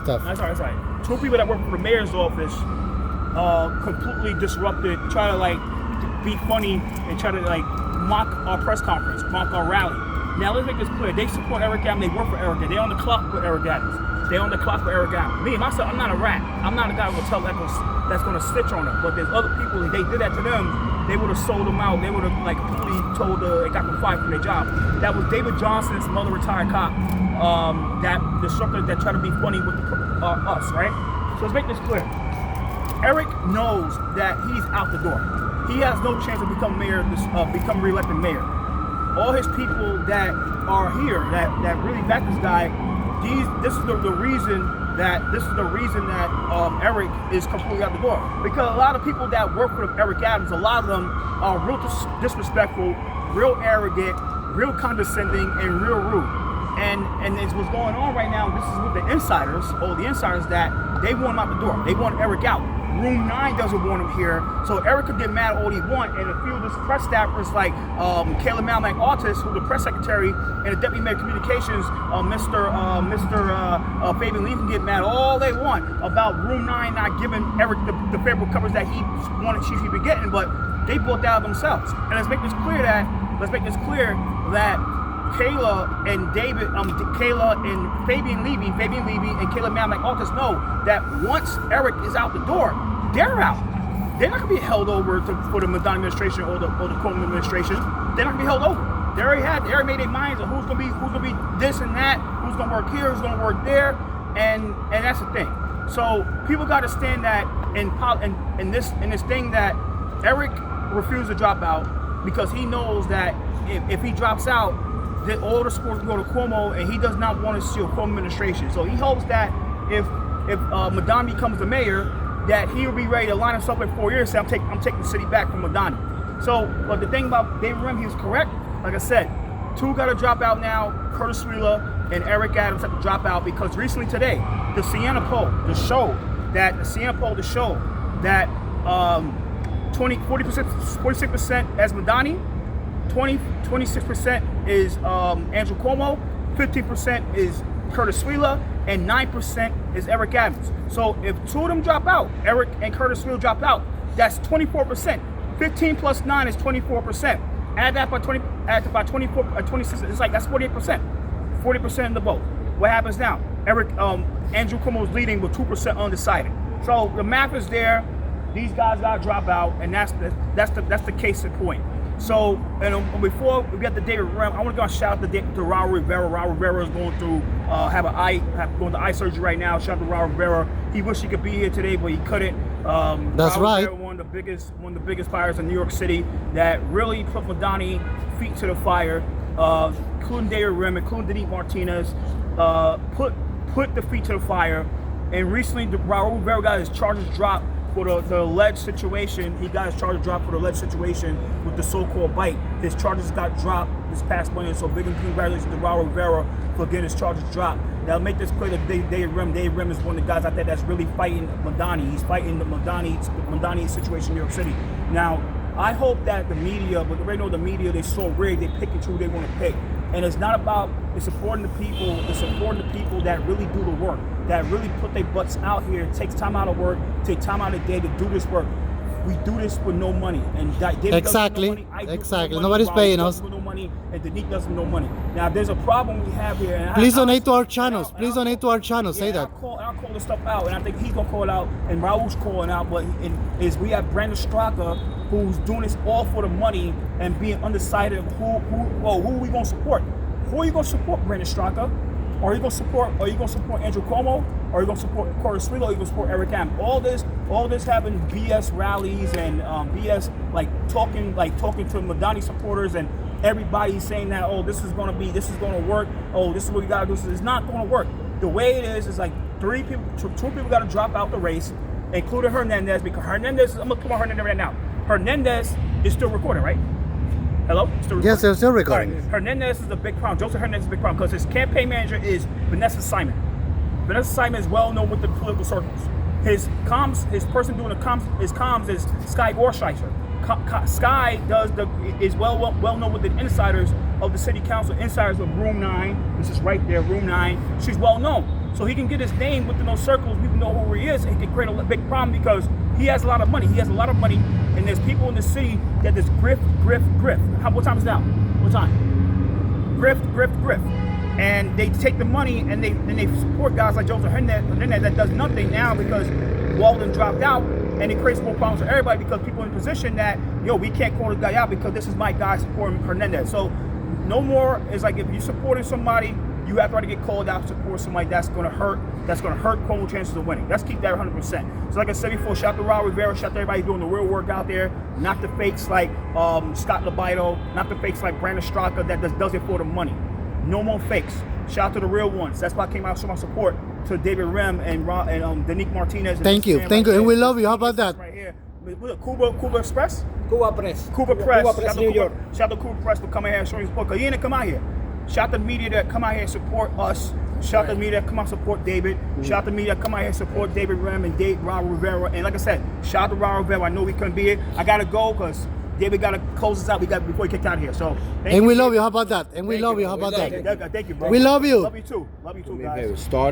stuff. That's right. Two people that work for the mayor's office completely disrupted, try to like be funny and try to like mock our press conference, mock our rally. Now let's make this clear. They support Eric Adams. They work for Eric Adams. They're on the clock with Eric Adams. They're on the clock for Eric Adams. Me, myself, I'm not a rat. I'm not a guy who will tell that's going to snitch on them. But there's other people, if they did that to them, they would have sold them out. They would have like completely told they got them fired from their job. That was David Johnson's mother, retired cop, that disrupted, that tried to be funny with us, right? So let's make this clear. Eric knows that he's out the door. He has no chance to become mayor, become re-elected mayor. All his people that are here, that really back this guy, this is the reason that Eric is completely out the door. Because a lot of people that work for Eric Adams, a lot of them are real disrespectful, real arrogant, real condescending, and real rude. And it's what's going on right now. This is with the insiders, that they want him out the door. They want Eric out. Room 9 doesn't want him here, so Eric could get mad all he wants, and a few of his press staffers like Kayla Malmack Altus, who the press secretary and the deputy mayor of communications, Mr. Fabian Lee, can get mad all they want about Room 9 not giving Eric the favorable coverage that he should be getting, but they brought that out themselves. And let's make this clear that Kayla and David, Kayla and Fabian Levy and Kayla Malmack Altus know that once Eric is out the door, they're out. They're not gonna be held over for the Madonna administration or the Cuomo administration. They're not gonna be held over. They already made their minds on who's gonna be this and that, who's gonna work here, who's gonna work there, and that's the thing. So people got to stand that in this thing that Eric refused to drop out because he knows that if he drops out, that all the sports go to Cuomo, and he does not want to see a Cuomo administration. So he hopes that if Madonna becomes the mayor, that he will be ready to line himself in 4 years and say, I'm taking the city back from Madonna. So, but the thing about David Rim, he was correct. Like I said, two got to drop out now. Curtis Wheeler and Eric Adams have to drop out because recently today, the Siena poll, the show that 46% as Madonna, 26% is Andrew Cuomo, 15% is Curtis Wheeler, and 9% is Eric Adams. So if two of them drop out, Eric and Curtis Wheeler drop out, that's 24%. 15 plus 9 is 24%. Add that by 24, 26, it's like that's 48%. 40% in the vote. What happens now? Andrew Cuomo is leading with 2% undecided. So the math is there. These guys got to drop out, and that's the case in point. So, and before we get to David Rim, I want to go and shout out to Raul Rivera. Raul Rivera is going through going to eye surgery right now. Shout out to Raul Rivera. He wished he could be here today, but he couldn't. That's Raul right. Rivera, one of the biggest fires in New York City that really put Madonna feet to the fire, including David Rim, including Denise Martinez, put the feet to the fire. And recently, Raul Rivera got his charges dropped for the alleged situation. He got his charges dropped for the alleged situation with the so-called bite. His charges got dropped this past Monday, so big congratulations to Raul Rivera for getting his charges dropped. Now, make this clear that David Rim is one of the guys out there that's really fighting Madonna. He's fighting the Madonna situation in New York City. Now, I hope that the media, but right now the media, they're so rigged, they pick and choose who they want to pick. And it's not about, it's supporting the people that really do the work, that really put their butts out here, takes time out of work, take time out of the day to do this work. We do this with no money. And David exactly. Doesn't no money. Exactly. Nobody's paying us. With no money, and Denique doesn't know money. Now, there's a problem we have here. And Please donate to our channels. Please donate to our channel. Say that. I'll call this stuff out, and I think he's gonna call it out, and Raul's calling out. But we have Brandon Straka, who's doing this all for the money and being undecided of who are we gonna support? Who are you gonna support, Brandon Straka? Are you gonna support Andrew Cuomo? Or are you gonna support Curtis Wheeler? Or are you gonna support Eric Adams? All this having BS rallies and BS talking to Madonna supporters, and everybody saying that this is gonna work. This is what we gotta do. It's not gonna work. The way it is like two people gotta drop out the race, including Hernandez, because Hernandez. I'm gonna come on Hernandez right now. Hernandez is still recording, right? Hello? Yes, they're still recording. Right. Hernandez is a big problem. Joseph Hernandez is a big problem because his campaign manager is Vanessa Simon. Vanessa Simon is well known with the political circles. His person doing his comms is Sky Gorsheiser. Sky is well known with the insiders of the city council, insiders of Room 9. This is right there, Room 9. She's well known. so he can get his name within those circles. People know who he is. It can create a big problem because he has a lot of money. He has a lot of money, and there's people in the city that just grift. What time is it now? What time? Grift. And they take the money and they support guys like Joseph Hernandez that does nothing now because Walden dropped out, and it creates more problems for everybody because people in a position that, yo, we can't call this guy out because this is my guy supporting Hernandez. So no more is like if you're supporting somebody, you have to get called out to support somebody that's going to hurt Cuomo's chances of winning. Let's keep that 100%. So like I said before, shout out to Raul Rivera, shout out to everybody doing the real work out there, not the fakes like Scott Lobito, not the fakes like Brandon Straka that just does it for the money. No more fakes. Shout out to the real ones. That's why I came out to show my support to David Rem and Danique Martinez. And Thank you, and we love you. How about that? Right here. Cuba Express? Cuba Press. Cuba Press. Cuba Press, New York. Shout out to Cuba Press for coming here and showing his book. Because he didn't come out here. Shout out to the media that come out here and support us. Shout out to the media that come out and support David. Shout out to the media that come out here and support David Rem and Raul Rivera. And like I said, shout out to Raul Rivera. I know we couldn't be here. I got to go because David got to close us out. Before he kicked out of here. So, And we love you. How about that? And we love you. How about that? Thank you, bro. We love you. Love you too. Love you too, guys. Start.